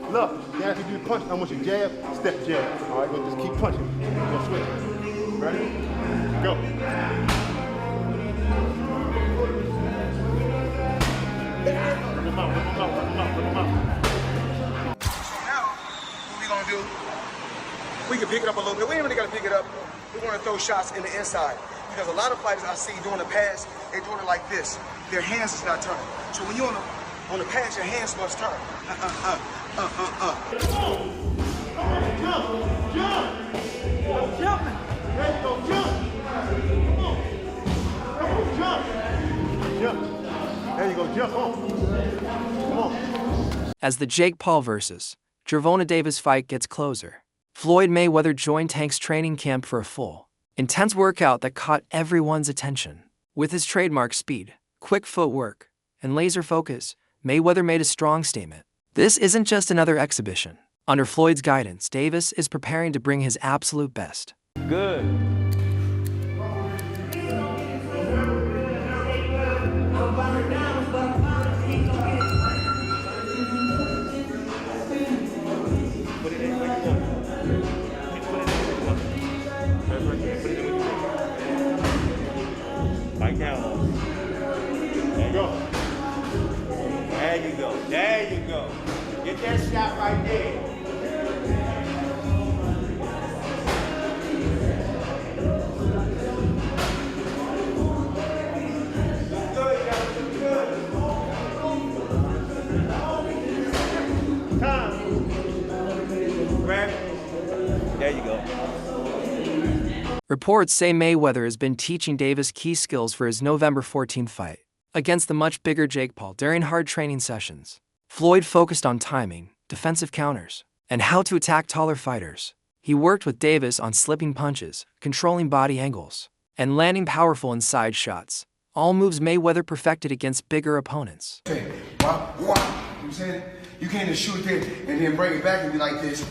Look, now if you do punch, I want you jab, step jab. All right, just keep punching. Go switch. Ready? Go. Now, what we gonna do? We can pick it up a little bit. We ain't really gotta pick it up. We wanna throw shots in the inside. Because a lot of fighters I see doing the pass, they're doing it like this. Their hands is not turning. So when you're on the pass, your hands must turn. Come on, jump, jump. I'm jumping. There you go, jump. Come on, jump. Jump. There you go, jump on. Come on. As the Jake Paul vs. Gervonta Davis fight gets closer, Floyd Mayweather joined Tank's training camp for a full, intense workout that caught everyone's attention. With his trademark speed, quick footwork, and laser focus, Mayweather made a strong statement. This isn't just another exhibition. Under Floyd's guidance, Davis is preparing to bring his absolute best. Good. Like now. There you go. There you go. There you go. Get that shot right there. Time. Grab it. There you go. Reports say Mayweather has been teaching Davis key skills for his November 14th fight against the much bigger Jake Paul. During hard training sessions, Floyd focused on timing, defensive counters, and how to attack taller fighters. He worked with Davis on slipping punches, controlling body angles, and landing powerful inside shots, all moves Mayweather perfected against bigger opponents. Okay, you know what I'm saying? You can't just shoot there and then bring it back and be like this.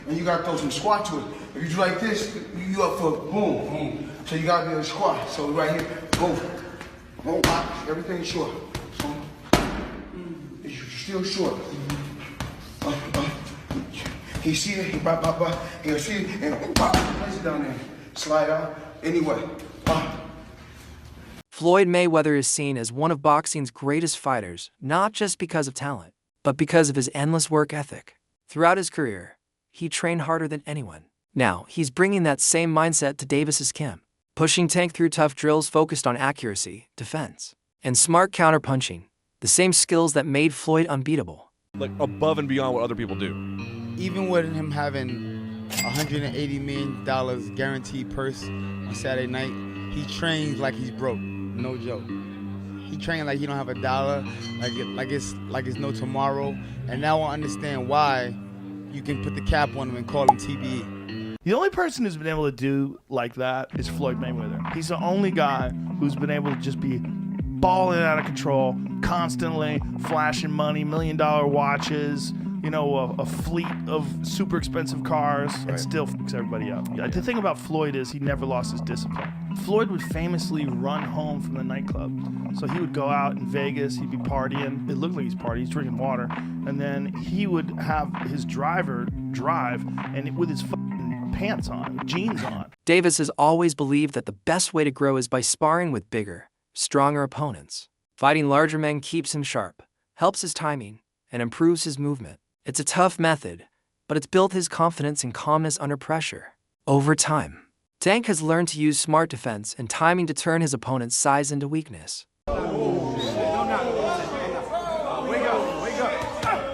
You gotta throw some squat to it. If you do like this, you up for boom, boom. So you gotta be able to squat. So right here, boom, boom, everything's short. So you're still short. He see it, he'll see it, and place it down there. Slide out, anyway. Floyd Mayweather is seen as one of boxing's greatest fighters, not just because of talent, but because of his endless work ethic. Throughout his career, he trained harder than anyone. Now, he's bringing that same mindset to Davis's camp, pushing Tank through tough drills focused on accuracy, defense, and smart counterpunching, the same skills that made Floyd unbeatable. Like above and beyond what other people do. Even with him having $180 million guaranteed purse on Saturday night, he trains like he's broke, no joke. He trains like he don't have a dollar, like it's no tomorrow, and now I understand why you can put the cap on him and call him TBE. The only person who's been able to do like that is Floyd Mayweather. He's the only guy who's been able to just be balling out of control, constantly flashing money, $1 million watches, you know, a fleet of super expensive cars, and still fucks everybody up. The thing about Floyd is he never lost his discipline. Floyd would famously run home from the nightclub. So he would go out in Vegas, he'd be partying. It looked like he's partying, he's drinking water. And then he would have his driver drive, and with his pants on, jeans on. Davis has always believed that the best way to grow is by sparring with bigger, stronger opponents. Fighting larger men keeps him sharp, helps his timing, and improves his movement. It's a tough method, but it's built his confidence and calmness under pressure. Over time, Tank has learned to use smart defense and timing to turn his opponent's size into weakness. Wake up.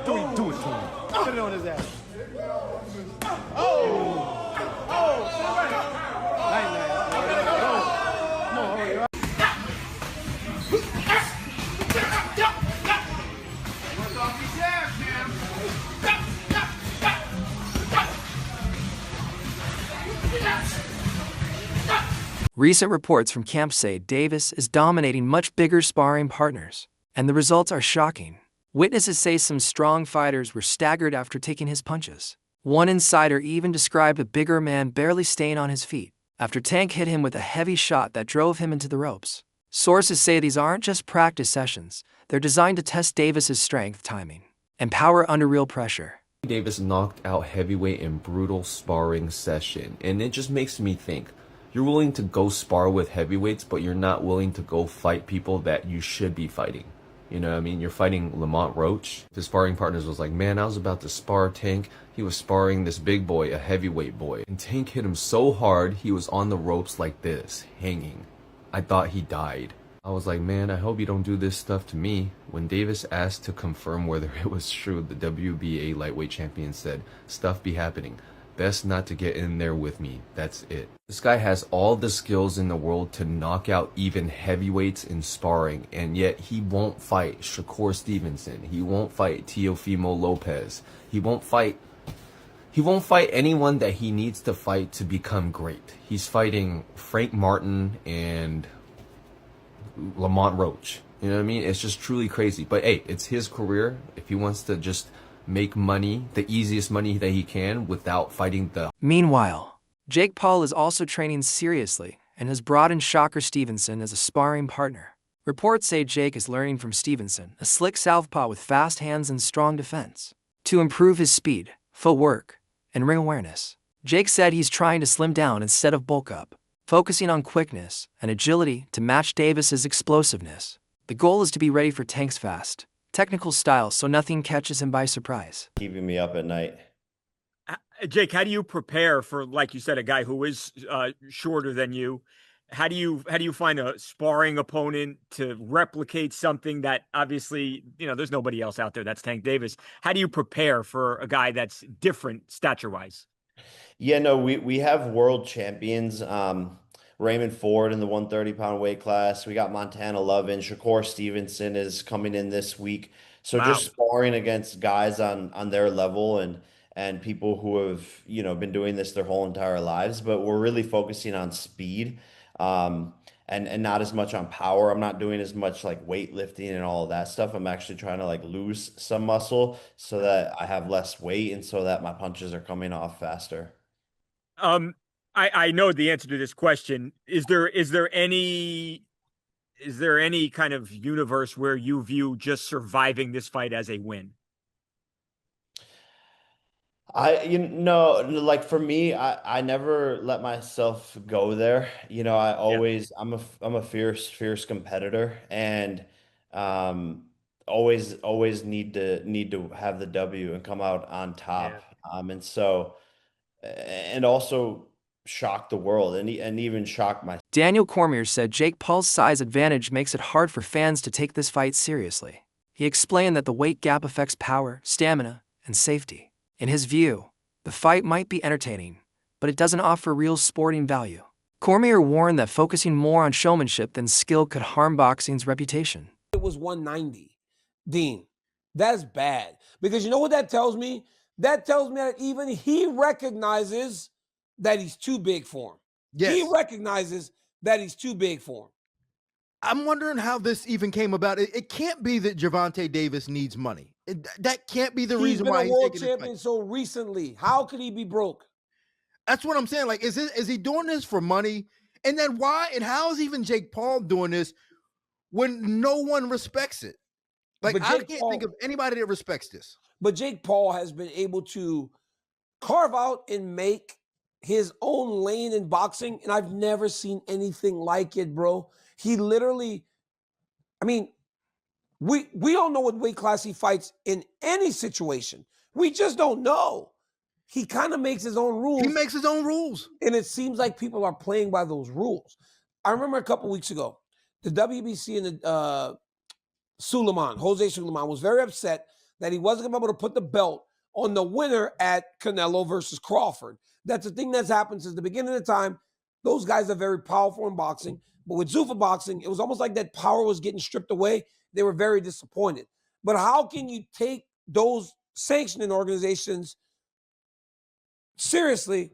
Do it to him. Put it on his ass. Recent reports from camp say Davis is dominating much bigger sparring partners, and the results are shocking. Witnesses say some strong fighters were staggered after taking his punches. One insider even described a bigger man barely staying on his feet after Tank hit him with a heavy shot that drove him into the ropes. Sources say these aren't just practice sessions, they're designed to test Davis's strength, timing, and power under real pressure. Davis knocked out heavyweight in brutal sparring session, and it just makes me think, you're willing to go spar with heavyweights, but you're not willing to go fight people that you should be fighting. You know what I mean? You're fighting Lamont Roach. His sparring partners was like, man, I was about to spar Tank. He was sparring this big boy, a heavyweight boy. And Tank hit him so hard, he was on the ropes like this, hanging. I thought he died. I was like, man, I hope you don't do this stuff to me. When Davis asked to confirm whether it was true, the WBA lightweight champion said, stuff be happening. Best not to get in there with me. That's it. This guy has all the skills in the world to knock out even heavyweights in sparring, and yet he won't fight Shakur Stevenson. He won't fight Teofimo Lopez. He won't fight anyone that he needs to fight to become great. He's fighting Frank Martin and Lamont Roach. You know what I mean? It's just truly crazy. But hey, it's his career. If he wants to just make money, the easiest money that he can without fighting the... Meanwhile, Jake Paul is also training seriously and has brought in Shakur Stevenson as a sparring partner. Reports say Jake is learning from Stevenson, a slick southpaw with fast hands and strong defense, to improve his speed, footwork, and ring awareness. Jake said he's trying to slim down instead of bulk up, focusing on quickness and agility to match Davis's explosiveness. The goal is to be ready for Tank's fast, technical style so nothing catches him by surprise. Keeping me up at night. Jake, how do you prepare for, like you said, a guy who is shorter than you? How do you find a sparring opponent to replicate something that obviously, there's nobody else out there that's Tank Davis? How do you prepare for a guy that's different stature-wise? Yeah, no, we have world champions. Raymond Ford in the 130-pound weight class. We got Montana Lovin. Shakur Stevenson is coming in this week. So just sparring against guys on their level and people who have, been doing this their whole entire lives. But we're really focusing on speed and not as much on power. I'm not doing as much like weightlifting and all of that stuff. I'm actually trying to like lose some muscle so that I have less weight and so that my punches are coming off faster. I know the answer to this question. Is there any kind of universe where you view just surviving this fight as a win? Like for me, I never let myself go there. I'm a fierce competitor and always need to have the W and come out on top. And also shock the world and even shock my... Daniel Cormier said Jake Paul's size advantage makes it hard for fans to take this fight seriously. He explained that the weight gap affects power, stamina, and safety. In his view, the fight might be entertaining, but it doesn't offer real sporting value. Cormier warned that focusing more on showmanship than skill could harm boxing's reputation. It was 190. Dean, that's bad. Because you know what that tells me? That tells me that even he recognizes that he's too big for him. Yes. He recognizes that he's too big for him. I'm wondering how this even came about. It can't be that Gervonta Davis needs money. That can't be the reason why he's been a world champion so recently. How could he be broke? That's what I'm saying. Like, is he doing this for money? And then why? And how is even Jake Paul doing this when no one respects it? Like, I can't think of anybody that respects this. But Jake Paul has been able to carve out and make his own lane in boxing, and I've never seen anything like it, bro. He literally, we don't know what weight class he fights in any situation. We just don't know. He kind of makes his own rules. He makes his own rules. And it seems like people are playing by those rules. I remember a couple weeks ago, the WBC and the Jose Suleiman was very upset that he wasn't going to be able to put the belt on the winner at Canelo versus Crawford. That's a thing that's happened since the beginning of the time. Those guys are very powerful in boxing. But with Zuffa boxing, it was almost like that power was getting stripped away. They were very disappointed. But how can you take those sanctioning organizations seriously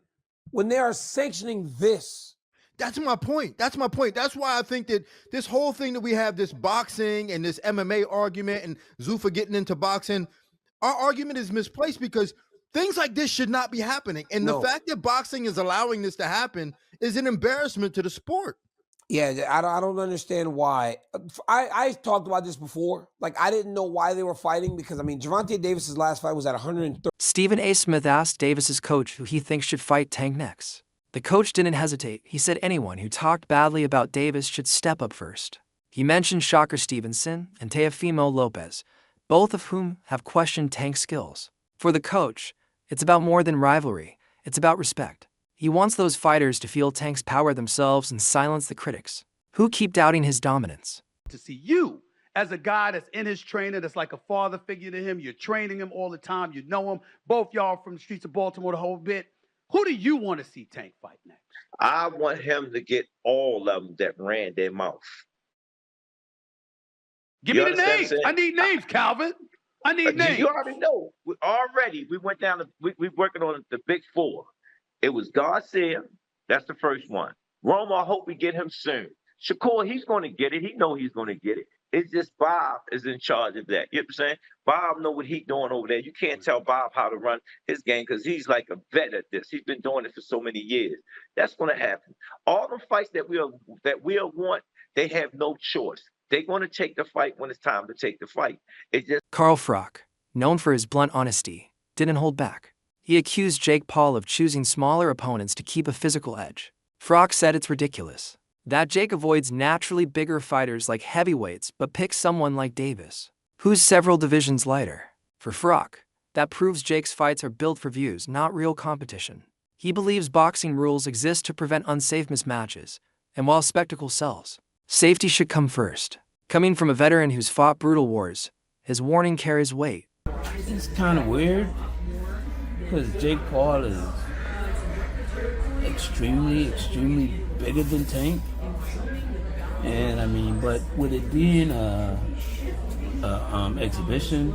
when they are sanctioning this? That's my point. That's why I think that this whole thing that we have, this boxing and this MMA argument and Zuffa getting into boxing, our argument is misplaced because things like this should not be happening. And the fact that boxing is allowing this to happen is an embarrassment to the sport. Yeah, I don't understand why. I talked about this before. Like, I didn't know why they were fighting because, I mean, Gervonta Davis's last fight was at 130. Stephen A. Smith asked Davis's coach who he thinks should fight Tank next. The coach didn't hesitate. He said anyone who talked badly about Davis should step up first. He mentioned Shocker Stevenson and Teofimo Lopez, both of whom have questioned Tank's skills. For the coach, it's about more than rivalry. It's about respect. He wants those fighters to feel Tank's power themselves and silence the critics who keep doubting his dominance. To see you as a guy that's in his training, that's like a father figure to him. You're training him all the time. You know him. Both y'all from the streets of Baltimore the whole bit. Who do you want to see Tank fight next? I want him to get all of them that ran their mouth. Give me the names. I need names, Calvin. I need names. You already know. We went down to, we working on the big four. It was Garcia. That's the first one. Roma, I hope we get him soon. Shakur, he's going to get it. He know he's going to get it. It's just Bob is in charge of that. You know what I'm saying? Bob know what he's doing over there. You can't tell Bob how to run his game because he's like a vet at this. He's been doing it for so many years. That's going to happen. All the fights that we'll want, they have no choice. They're going to take the fight when it's time to take the fight. It's just Carl Froch, known for his blunt honesty, didn't hold back. He accused Jake Paul of choosing smaller opponents to keep a physical edge. Froch said it's ridiculous that Jake avoids naturally bigger fighters like heavyweights but picks someone like Davis, who's several divisions lighter. For Froch, that proves Jake's fights are built for views, not real competition. He believes boxing rules exist to prevent unsafe mismatches, and while spectacle sells, safety should come first. Coming from a veteran who's fought brutal wars, his warning carries weight. It's kind of weird because Jake Paul is extremely bigger than Tank. And I mean, but with it being a exhibition,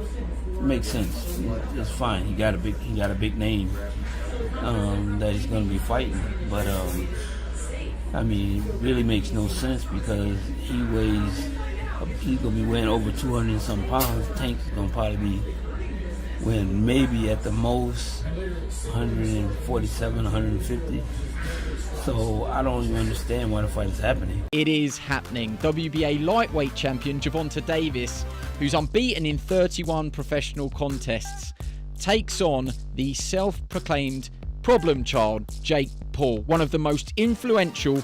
it makes sense. It's fine. He got a big name that he's going to be fighting. But I mean, it really makes no sense because he's going to be weighing over 200 and some pounds. Tank's going to probably be weighing maybe at the most 147, 150. So I don't even understand why the fight is happening. It is happening. WBA lightweight champion Gervonta Davis, who's unbeaten in 31 professional contests, takes on the self-proclaimed problem child, Jake Paul, one of the most influential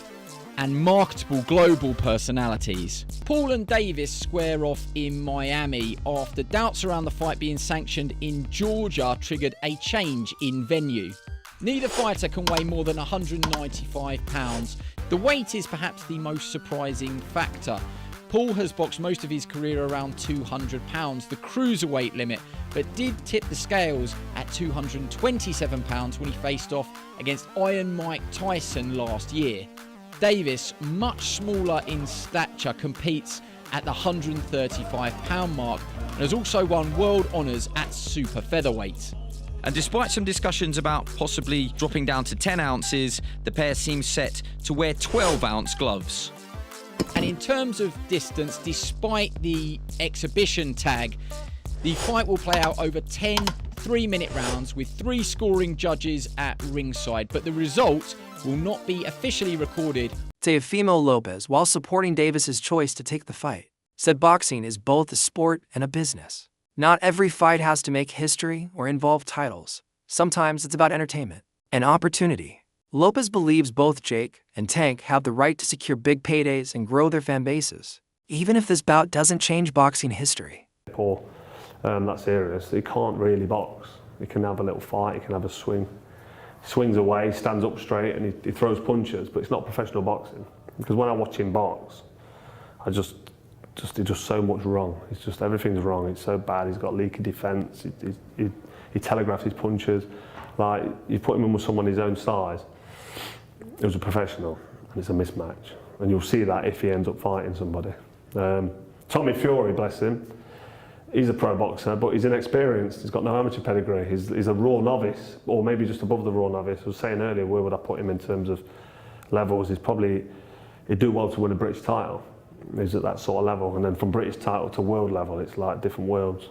and marketable global personalities. Paul and Davis square off in Miami after doubts around the fight being sanctioned in Georgia triggered a change in venue. Neither fighter can weigh more than 195 pounds. The weight is perhaps the most surprising factor. Paul has boxed most of his career around 200 pounds, the cruiserweight limit, but did tip the scales at 227 pounds when he faced off against Iron Mike Tyson last year. Davis, much smaller in stature, competes at the 135 pound mark and has also won world honours at super featherweight. And despite some discussions about possibly dropping down to 10 ounces, the pair seem set to wear 12-ounce gloves. And in terms of distance, despite the exhibition tag, the fight will play out over 10 3-minute rounds with 3 scoring judges at ringside, but the result will not be officially recorded. Teofimo Lopez, while supporting Davis's choice to take the fight, said boxing is both a sport and a business. Not every fight has to make history or involve titles. Sometimes it's about entertainment and opportunity. Lopez believes both Jake and Tank have the right to secure big paydays and grow their fan bases, even if this bout doesn't change boxing history. Paul, that serious, he can't really box. He can have a little fight, he can have a swing. He swings away, stands up straight and he throws punches, but it's not professional boxing. Because when I watch him box, it's just so much wrong. It's just everything's wrong. It's so bad. He's got leaky defence. He telegraphs his punches. Like you put him in with someone his own size, it was a professional, and it's a mismatch. And you'll see that if he ends up fighting somebody. Tommy Fury, bless him, he's a pro boxer, but he's inexperienced. He's got no amateur pedigree. He's a raw novice, or maybe just above the raw novice. I was saying earlier, where would I put him in terms of levels? He'd do well to win a British title. He's at that sort of level, and then from British title to world level, it's like different worlds.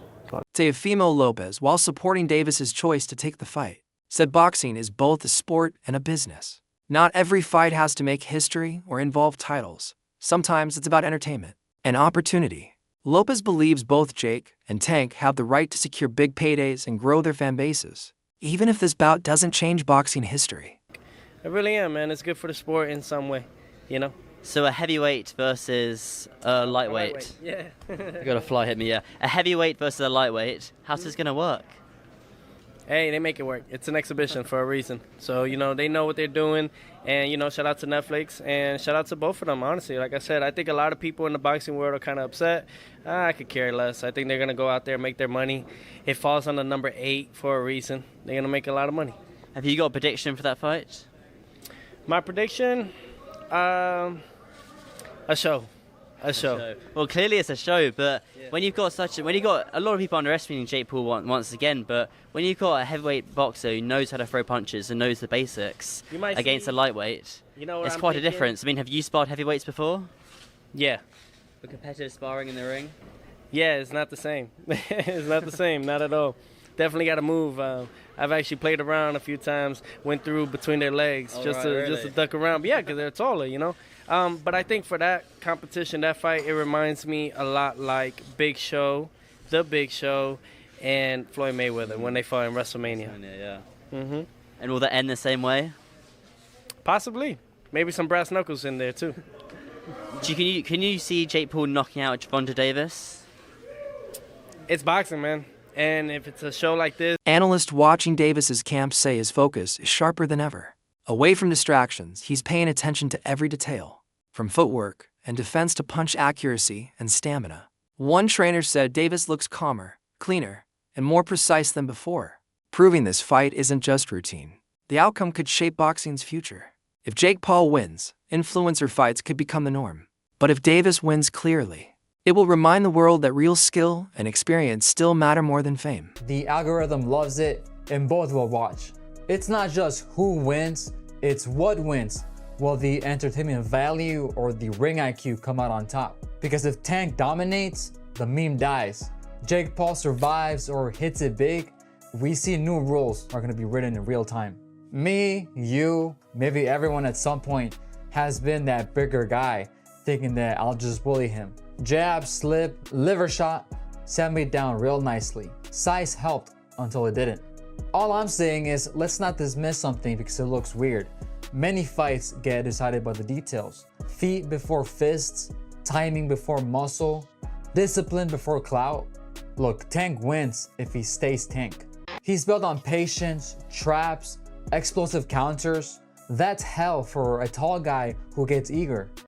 Teofimo Lopez, while supporting Davis's choice to take the fight, said boxing is both a sport and a business. Not every fight has to make history or involve titles. Sometimes it's about entertainment and opportunity. Lopez believes both Jake and Tank have the right to secure big paydays and grow their fan bases, even if this bout doesn't change boxing history. I really am, man. It's good for the sport in some way, you know? So a heavyweight versus a lightweight. Yeah. You got a fly hit me, yeah. A heavyweight versus a lightweight. How's this going to work? Hey, they make it work. It's an exhibition for a reason. So, you know, they know what they're doing. And, you know, shout out to Netflix and shout out to both of them, honestly. Like I said, I think a lot of people in the boxing world are kind of upset. I could care less. I think they're going to go out there and make their money. It falls on the number 8 for a reason. They're going to make a lot of money. Have you got a prediction for that fight? My prediction? A show. A show. Well, clearly it's a show, but when you've got a lot of people underestimating Jake Paul once again, but when you've got a heavyweight boxer who knows how to throw punches and knows the basics against a lightweight, it's quite a difference. I mean, have you sparred heavyweights before? Yeah. For competitive sparring in the ring? Yeah, it's not the same. It's not the same, not at all. Definitely got to move. I've actually played around a few times, went through between their legs just to duck around. But yeah, because they're taller, you know. But I think for that competition, that fight, it reminds me a lot like The Big Show, and Floyd Mayweather when they fought in WrestleMania. Yeah. Mm-hmm. And will that end the same way? Possibly. Maybe some brass knuckles in there too. Can you see Jake Paul knocking out Gervonta Davis? It's boxing, man. And if it's a show like this... Analysts watching Davis's camp say his focus is sharper than ever. Away from distractions, he's paying attention to every detail, from footwork and defense to punch accuracy and stamina. One trainer said Davis looks calmer, cleaner, and more precise than before, proving this fight isn't just routine. The outcome could shape boxing's future. If Jake Paul wins, influencer fights could become the norm. But if Davis wins clearly, it will remind the world that real skill and experience still matter more than fame. The algorithm loves it, and both will watch. It's not just who wins, it's what wins. Will the entertainment value or the ring IQ come out on top? Because if Tank dominates, the meme dies. Jake Paul survives or hits it big, we see new rules are going to be written in real time. Me, you, maybe everyone at some point has been that bigger guy thinking that I'll just bully him. Jab, slip, liver shot, sat me down real nicely. Size helped until it didn't. All I'm saying is let's not dismiss something because it looks weird. Many fights get decided by the details. Feet before fists, timing before muscle, discipline before clout. Look, Tank wins if he stays Tank. He's built on patience, traps, explosive counters. That's hell for a tall guy who gets eager.